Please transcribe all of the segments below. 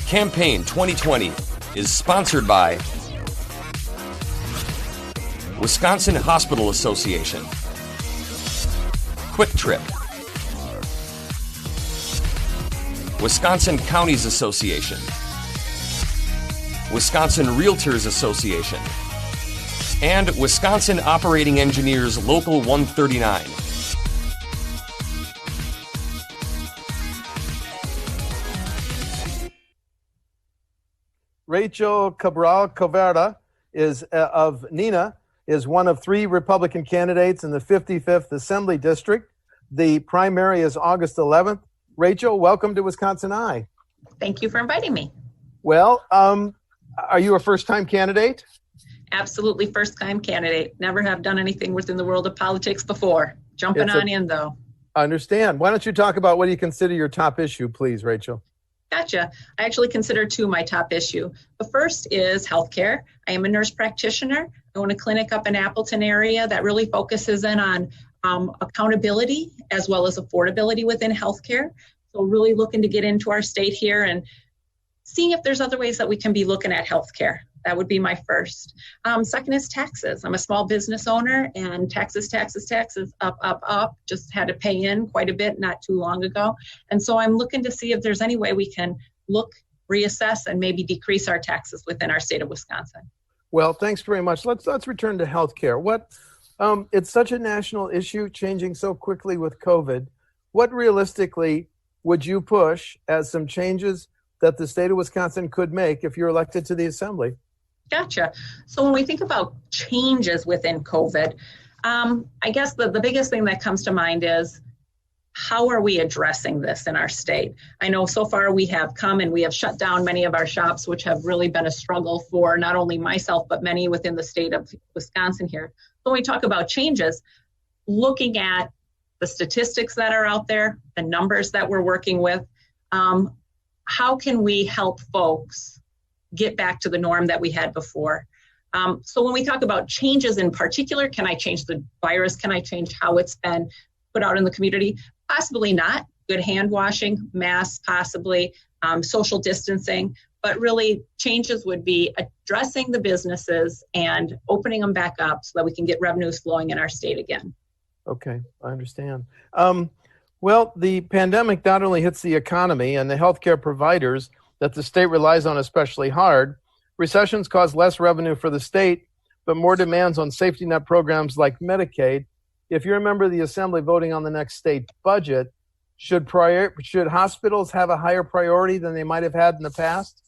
Campaign 2020 is sponsored by Wisconsin Hospital Association, Quick Trip, Wisconsin Counties Association, Wisconsin Realtors Association, and Wisconsin Operating Engineers Local 139. Rachael Cabral-Guevara of R-Neenah is one of three Republican candidates in the 55th Assembly District. The primary is August 11th. Rachael, welcome to WisconsinEye. Thank you for inviting me. Well, are you a first-time candidate? Absolutely first-time candidate. Never have done anything within the world of politics before. Jumping on in, though. I understand. Why don't you talk about what you consider your top issue, please, Rachael? Gotcha. I actually consider two my top issue. The first is healthcare. I am a nurse practitioner. I own a clinic up in Appleton area that really focuses in on accountability as well as affordability within healthcare. So really looking to get into our state here and seeing if there's other ways that we can be looking at healthcare. That would be my first. Second is taxes. I'm a small business owner, and taxes, up. Just had to pay in quite a bit not too long ago. And so I'm looking to see if there's any way we can look, reassess, and maybe decrease our taxes within our state of Wisconsin. Well, thanks very much. Let's return to healthcare. It's such a national issue, changing so quickly with COVID. What realistically would you push as some changes that the state of Wisconsin could make if you're elected to the Assembly? Gotcha. So when we think about changes within COVID, I guess the biggest thing that comes to mind is how are we addressing this in our state? I know so far we have come and we have shut down many of our shops, which have really been a struggle for not only myself, but many within the state of Wisconsin here. So when we talk about changes, looking at the statistics that are out there, the numbers that we're working with, how can we help folks get back to the norm that we had before? So when we talk about changes in particular, can I change the virus? Can I change how it's been put out in the community? Possibly not. Good hand washing, masks possibly, social distancing, but really changes would be addressing the businesses and opening them back up so that we can get revenues flowing in our state again. Okay, I understand. Well, the pandemic not only hits the economy and the healthcare providers that the state relies on especially hard. Recessions cause less revenue for the state, but more demands on safety net programs like Medicaid. If you're a member of the Assembly voting on the next state budget, should hospitals have a higher priority than they might have had in the past?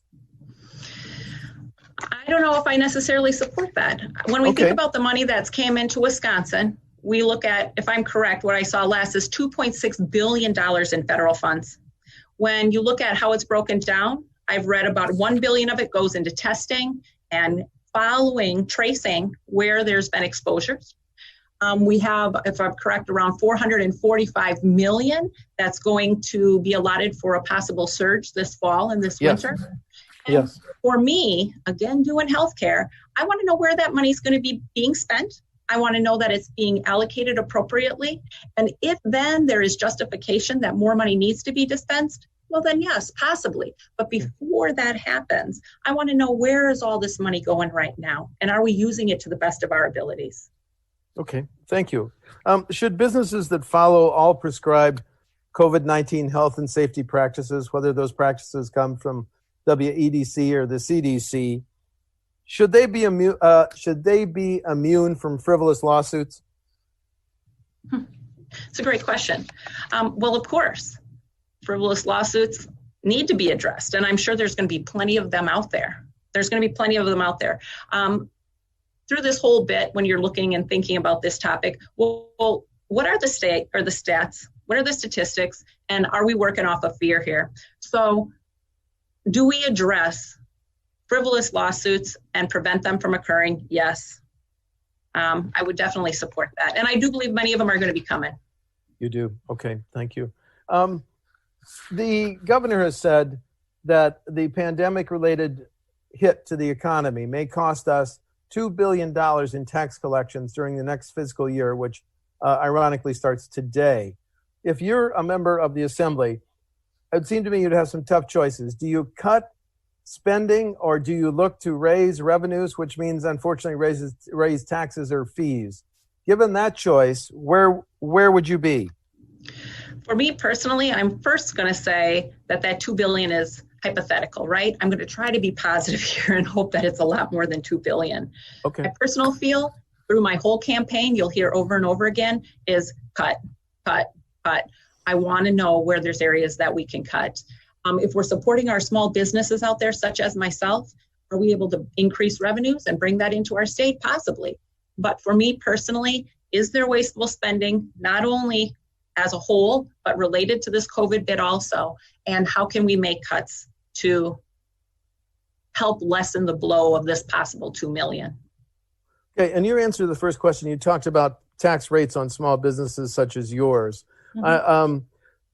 I don't know if I necessarily support that. When we think about the money that's came into Wisconsin, we look at, if I'm correct, what I saw last is $2.6 billion in federal funds. When you look at how it's broken down, I've read about $1 billion of it goes into testing and tracing where there's been exposures. We have, if I'm correct, around $445 million that's going to be allotted for a possible surge this fall and this winter. And for me, again, doing healthcare, I want to know where that money is going to be being spent. I want to know that it's being allocated appropriately. And if then there is justification that more money needs to be dispensed, well then yes, possibly. But before that happens, I want to know where is all this money going right now? And are we using it to the best of our abilities? Okay, thank you. Should businesses that follow all prescribed COVID-19 health and safety practices, whether those practices come from WEDC or the CDC, should they be immune from frivolous lawsuits? It's a great question. Well, of course, frivolous lawsuits need to be addressed, and I'm sure there's going to be plenty of them out there. Through this whole bit, when you're looking and thinking about this topic, well, what are the stats? What are the statistics? And are we working off of fear here? So do we address frivolous lawsuits and prevent them from occurring? Yes. I would definitely support that. And I do believe many of them are going to be coming. You do? Okay, thank you. The governor has said that the pandemic-related hit to the economy may cost us $2 billion in tax collections during the next fiscal year, which ironically starts today. If you're a member of the Assembly, it would seem to me you'd have some tough choices. Do you cut spending, or do you look to raise revenues, which means unfortunately raise taxes or fees? Given that choice, where would you be? For me personally, I'm first going to say that $2 billion is hypothetical, right? I'm going to try to be positive here and hope that it's a lot more than $2 billion. Okay. My personal feel through my whole campaign, you'll hear over and over again is cut, cut, cut. I want to know where there's areas that we can cut. If we're supporting our small businesses out there, such as myself, are we able to increase revenues and bring that into our state? Possibly. But for me personally, is there wasteful spending, not only as a whole, but related to this COVID bit also? And how can we make cuts to help lessen the blow of this possible $2 million? Okay, and your answer to the first question, you talked about tax rates on small businesses such as yours. Mm-hmm.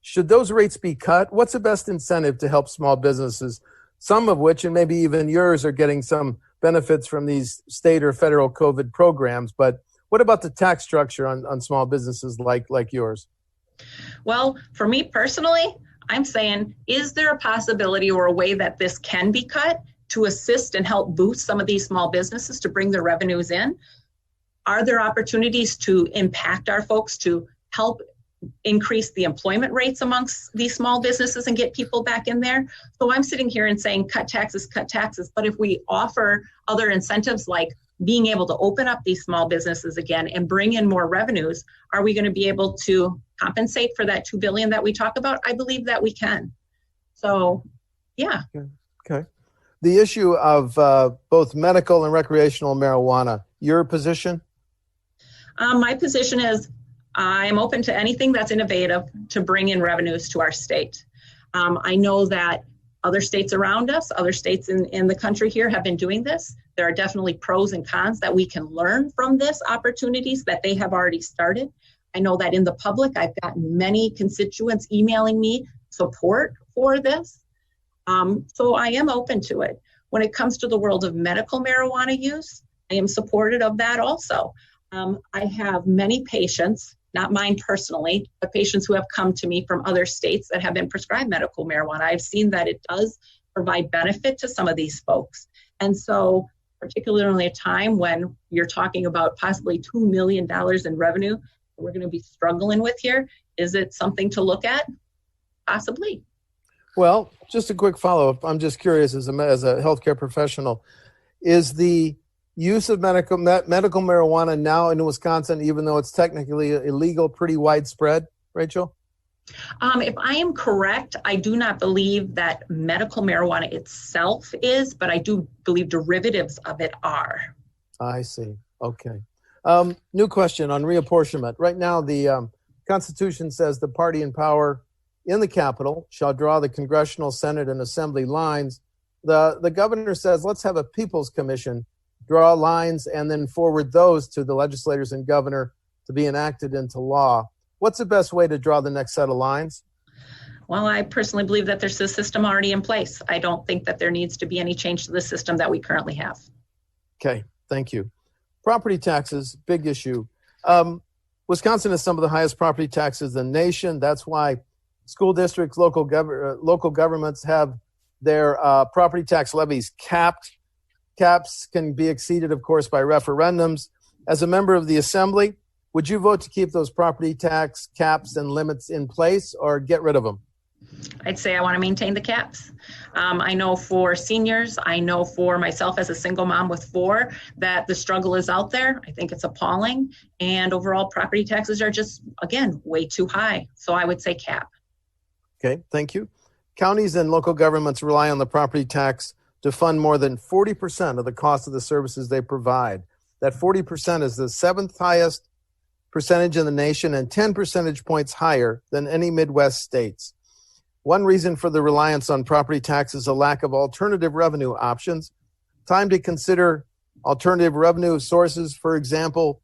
Should those rates be cut? What's the best incentive to help small businesses, some of which, and maybe even yours, are getting some benefits from these state or federal COVID programs? But what about the tax structure on small businesses like yours? Well, for me personally, I'm saying, is there a possibility or a way that this can be cut to assist and help boost some of these small businesses to bring their revenues in? Are there opportunities to impact our folks to help increase the employment rates amongst these small businesses and get people back in there? So I'm sitting here and saying, cut taxes, but if we offer other incentives like being able to open up these small businesses again and bring in more revenues, are we going to be able to compensate for that $2 billion that we talk about? I believe that we can. So, yeah. Okay. The issue of both medical and recreational marijuana, your position? My position is I'm open to anything that's innovative to bring in revenues to our state. I know that other states around us, other states in the country here have been doing this. There are definitely pros and cons that we can learn from this, opportunities that they have already started. I know that in the public, I've gotten many constituents emailing me support for this. So I am open to it. When it comes to the world of medical marijuana use, I am supportive of that also. I have many patients, not mine personally, but patients who have come to me from other states that have been prescribed medical marijuana. I've seen that it does provide benefit to some of these folks. And so, particularly at a time when you're talking about possibly $2 million in revenue we're going to be struggling with here, is it something to look at? Possibly. Well, just a quick follow-up. I'm just curious, as a healthcare professional, is the use of medical marijuana now in Wisconsin, even though it's technically illegal, pretty widespread, Rachel? If I am correct, I do not believe that medical marijuana itself is, but I do believe derivatives of it are. I see. Okay. New question on reapportionment. Right now, the Constitution says the party in power in the Capitol shall draw the congressional, Senate, and Assembly lines. The governor says, let's have a People's Commission draw lines and then forward those to the legislators and governor to be enacted into law. What's the best way to draw the next set of lines? Well, I personally believe that there's a system already in place. I don't think that there needs to be any change to the system that we currently have. Okay, thank you. Property taxes, big issue. Wisconsin has some of the highest property taxes in the nation. That's why school districts, local governments have their property tax levies capped. Caps can be exceeded, of course, by referendums. As a member of the Assembly, would you vote to keep those property tax caps and limits in place or get rid of them? I'd say I want to maintain the caps. I know for seniors, I know for myself as a single mom with 4, that the struggle is out there. I think it's appalling. And overall property taxes are just, again, way too high. So I would say cap. Okay, thank you. Counties and local governments rely on the property tax to fund more than 40% of the cost of the services they provide. That 40% is the 7th highest percentage in the nation and 10 percentage points higher than any Midwest states. One reason for the reliance on property tax is a lack of alternative revenue options. Time to consider alternative revenue sources, for example,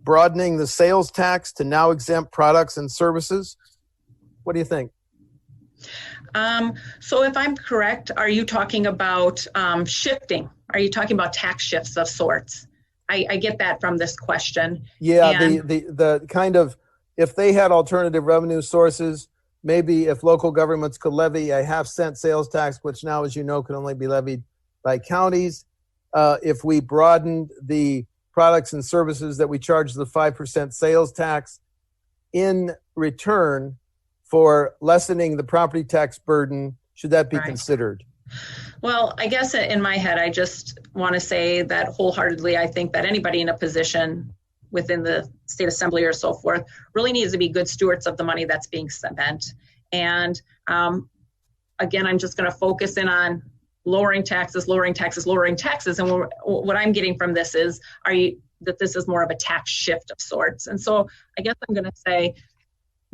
broadening the sales tax to now exempt products and services. What do you think? So if I'm correct, are you talking about shifting? Are you talking about tax shifts of sorts? I get that from this question. Yeah, and the kind of, if they had alternative revenue sources, maybe if local governments could levy a half-cent sales tax, which now, as you know, can only be levied by counties. If we broadened the products and services that we charge the 5% sales tax in return for lessening the property tax burden, should that be considered? Well, I guess in my head, I just want to say that wholeheartedly, I think that anybody in a position within the state assembly or so forth really needs to be good stewards of the money that's being spent. And again, I'm just going to focus in on lowering taxes. And what I'm getting from this is, that this is more of a tax shift of sorts. And so I guess I'm going to say,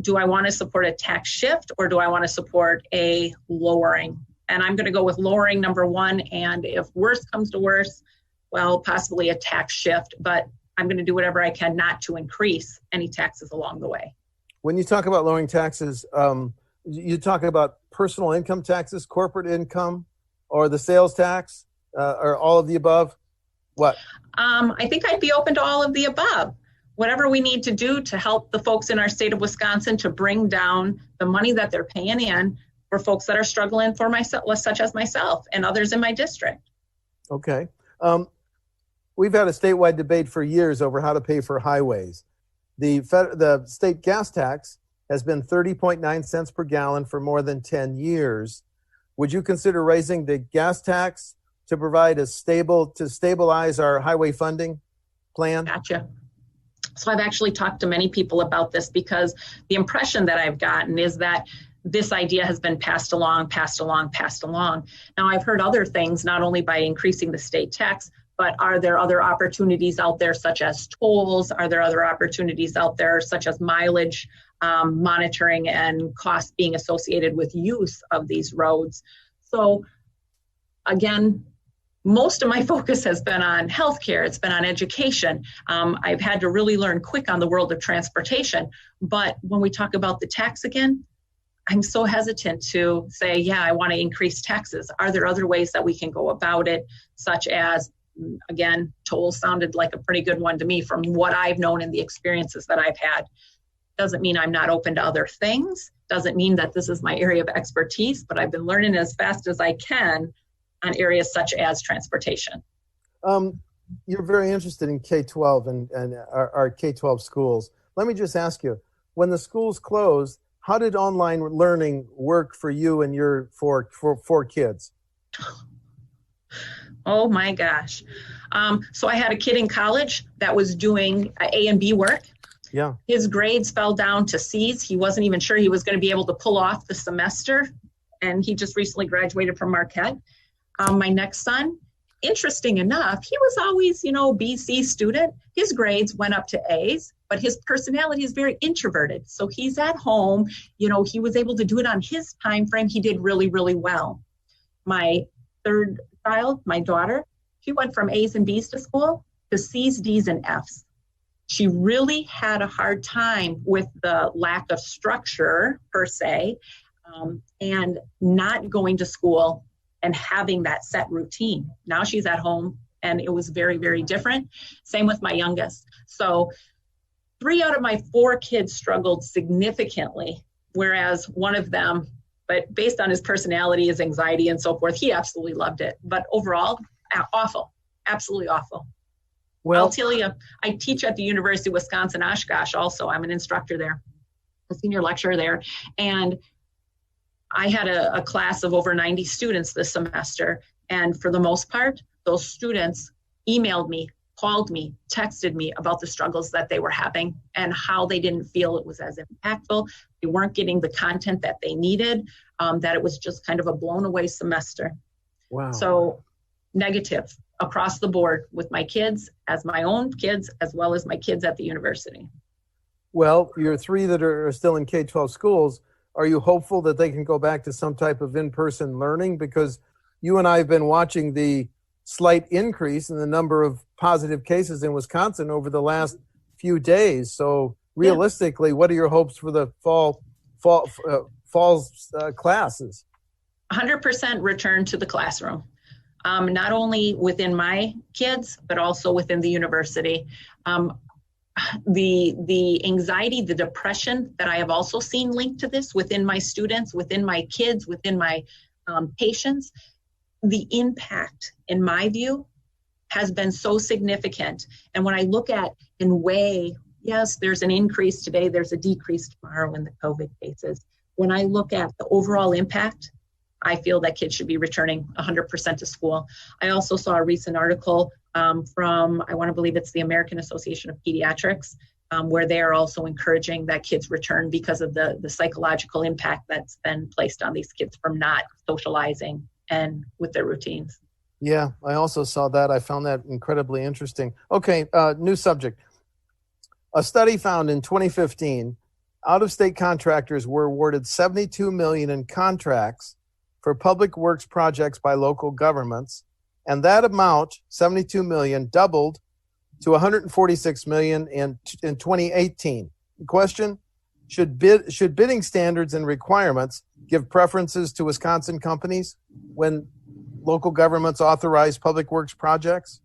do I want to support a tax shift or do I want to support a lowering? And I'm going to go with lowering, number one. And if worse comes to worse, well, possibly a tax shift, but I'm going to do whatever I can not to increase any taxes along the way. When you talk about lowering taxes, you talk about personal income taxes, corporate income, or the sales tax, or all of the above? What? I think I'd be open to all of the above. Whatever we need to do to help the folks in our state of Wisconsin to bring down the money that they're paying in for folks that are struggling for myself, such as myself and others in my district. Okay. We've had a statewide debate for years over how to pay for highways. The state gas tax has been 30.9 cents per gallon for more than 10 years. Would you consider raising the gas tax to provide to stabilize our highway funding plan? Gotcha. So I've actually talked to many people about this because the impression that I've gotten is that this idea has been passed along. Now I've heard other things, not only by increasing the state tax, but are there other opportunities out there such as tolls? Are there other opportunities out there such as mileage monitoring and costs being associated with use of these roads? So again, most of my focus has been on healthcare. It's been on education. I've had to really learn quick on the world of transportation. But when we talk about the tax again, I'm so hesitant to say, yeah, I want to increase taxes. Are there other ways that we can go about it, such as, again, tolls sounded like a pretty good one to me from what I've known and the experiences that I've had. Doesn't mean I'm not open to other things. Doesn't mean that this is my area of expertise, but I've been learning as fast as I can on areas such as transportation. You're very interested in K-12 and our K-12 schools. Let me just ask you, when the schools closed, how did online learning work for you and your four kids? Oh my gosh. So I had a kid in college that was doing A and B work. Yeah. His grades fell down to C's. He wasn't even sure he was going to be able to pull off the semester. And he just recently graduated from Marquette. My next son, interesting enough, he was always, B, C student. His grades went up to A's, but his personality is very introverted. So he's at home, he was able to do it on his time frame. He did really, really well. My third child, my daughter, she went from A's and B's to school to C's, D's, and F's. She really had a hard time with the lack of structure, per se, and not going to school and having that set routine. Now she's at home, and it was very, very different. Same with my youngest. So 3 out of my 4 kids struggled significantly, whereas one of them, but based on his personality, his anxiety, and so forth, he absolutely loved it. But overall, awful, absolutely awful. Well, I'll tell you, I teach at the University of Wisconsin-Oshkosh also. I'm an instructor there, a senior lecturer there. And I had a class of over 90 students this semester. And for the most part, those students emailed me, called me, texted me about the struggles that they were having and how they didn't feel it was as impactful. They weren't getting the content that they needed, that it was just kind of a blown away semester. Wow. So negative across the board with my kids, as my own kids, as well as my kids at the university. Well, your 3 that are still in K-12 schools, are you hopeful that they can go back to some type of in-person learning? Because you and I have been watching the slight increase in the number of positive cases in Wisconsin over the last few days. So realistically, what are your hopes for the fall's classes? 100% return to the classroom. Not only within my kids, but also within the university. the anxiety, the depression that I have also seen linked to this within my students, within my kids, within my patients, the impact, in my view, has been so significant. And when I look at and weigh, yes, there's an increase today, there's a decrease tomorrow in the COVID cases. When I look at the overall impact, I feel that kids should be returning 100% to school. I also saw a recent article from, I want to believe it's the American Association of Pediatrics, where they are also encouraging that kids return because of the psychological impact that's been placed on these kids from not socializing and with their routines. Yeah, I also saw that. I found that incredibly interesting. Okay, new subject. A study found in 2015, out-of-state contractors were awarded $72 million in contracts for public works projects by local governments, and that amount, $72 million, doubled to $146 million in 2018. The question, should bidding standards and requirements give preferences to Wisconsin companies when local governments authorize public works projects?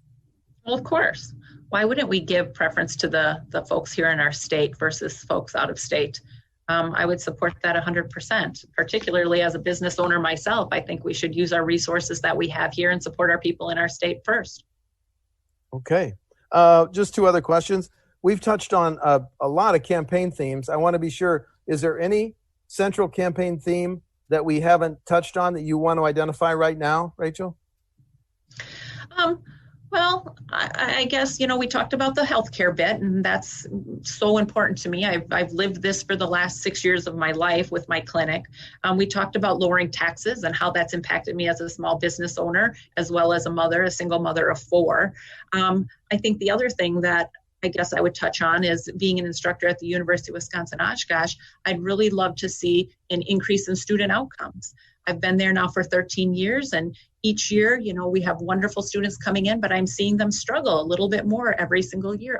Well, of course. Why wouldn't we give preference to the folks here in our state versus folks out of state? I would support that 100%, particularly as a business owner myself. I think we should use our resources that we have here and support our people in our state first. Okay. Just two other questions. We've touched on a lot of campaign themes. I want to be sure, is there any central campaign theme that we haven't touched on that you want to identify right now, Rachel? Well, I guess, we talked about the healthcare bit, and that's so important to me. I've lived this for the last 6 years of my life with my clinic. We talked about lowering taxes and how that's impacted me as a small business owner, as well as a single mother of 4. I think the other thing that I guess I would touch on is being an instructor at the University of Wisconsin-Oshkosh. I'd really love to see an increase in student outcomes. I've been there now for 13 years, and each year, we have wonderful students coming in, but I'm seeing them struggle a little bit more every single year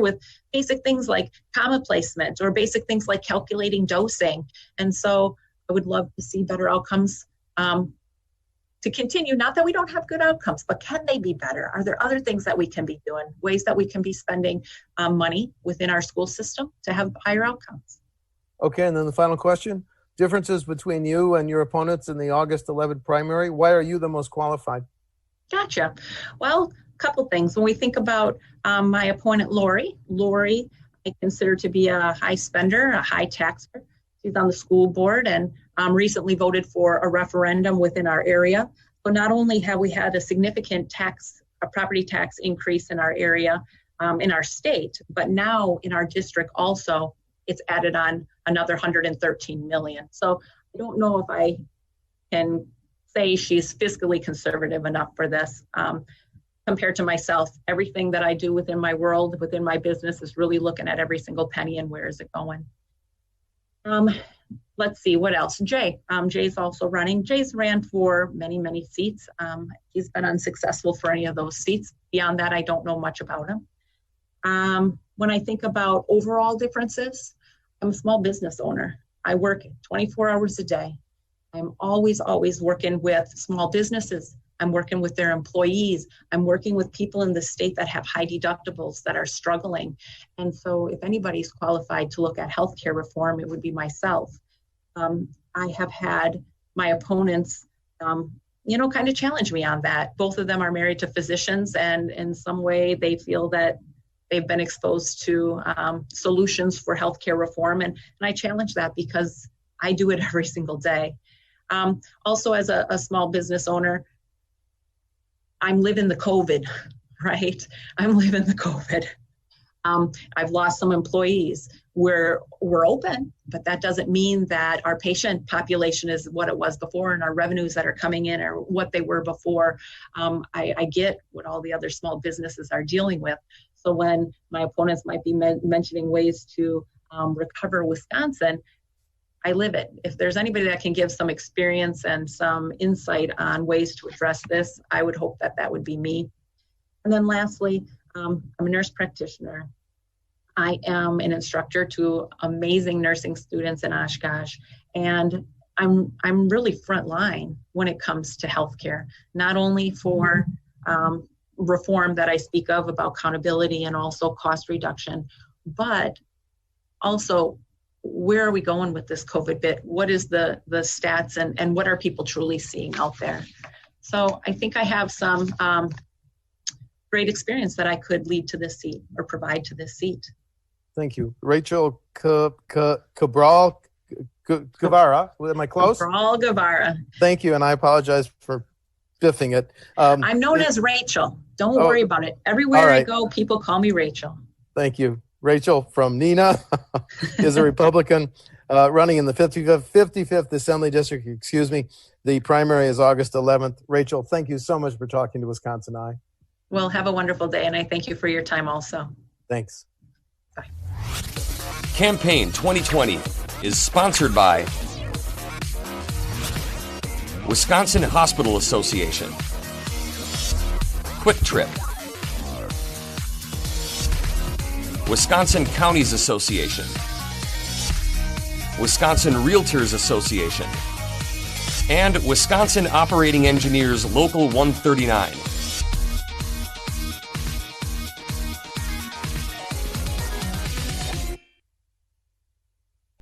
with basic things like comma placement or basic things like calculating dosing. And so I would love to see better outcomes to continue. Not that we don't have good outcomes, but can they be better? Are there other things that we can be doing, ways that we can be spending money within our school system to have higher outcomes? Okay, and then the final question. Differences between you and your opponents in the August 11th primary. Why are you the most qualified? Gotcha. Well, a couple things. When we think about my opponent, Lori, I consider to be a high spender, a high taxer. She's on the school board and recently voted for a referendum within our area. So not only have we had a significant property tax increase in our area, in our state, but now in our district also, it's added on another $113 million. So I don't know if I can say she's fiscally conservative enough for this. Compared to myself, everything that I do within my world, within my business, is really looking at every single penny and where is it going. Let's see, what else? Jay's also running. Jay's ran for many, many seats. He's been unsuccessful for any of those seats. Beyond that, I don't know much about him. When I think about overall differences, I'm a small business owner. I work 24 hours a day. I'm always working with small businesses. I'm working with their employees. I'm working with people in the state that have high deductibles that are struggling. And so if anybody's qualified to look at healthcare reform, it would be myself. I have had my opponents, kind of challenge me on that. Both of them are married to physicians, and in some way they feel that they've been exposed to solutions for healthcare reform. And I challenge that because I do it every single day. Also, as a small business owner, I'm living the COVID, right? I'm living the COVID. I've lost some employees. We're open, but that doesn't mean that our patient population is what it was before and our revenues that are coming in are what they were before. I get what all the other small businesses are dealing with. So when my opponents might be mentioning ways to recover Wisconsin, I live it. If there's anybody that can give some experience and some insight on ways to address this, I would hope that would be me. And then lastly, I'm a nurse practitioner. I am an instructor to amazing nursing students in Oshkosh, and I'm really front line when it comes to healthcare, not only for reform that I speak of about accountability and also cost reduction, but also where are we going with this COVID bit? What is the stats and what are people truly seeing out there? So I think I have some great experience that I could lead to this seat or provide to this seat. Thank you. Rachael Cabral-Guevara, am I close? Cabral-Guevara. Thank you, and I apologize for biffing it. I'm known as Rachel. Don't worry about it. Everywhere I go, people call me Rachel. Thank you. Rachael from R-Neenah is a Republican running in the 55th Assembly District. The primary is August 11th. Rachael, thank you so much for talking to WisconsinEye. Well, have a wonderful day, and I thank you for your time also. Thanks. Bye. Campaign 2020 is sponsored by Wisconsin Hospital Association, Quick Trip, Wisconsin Counties Association, Wisconsin Realtors Association, and Wisconsin Operating Engineers Local 139.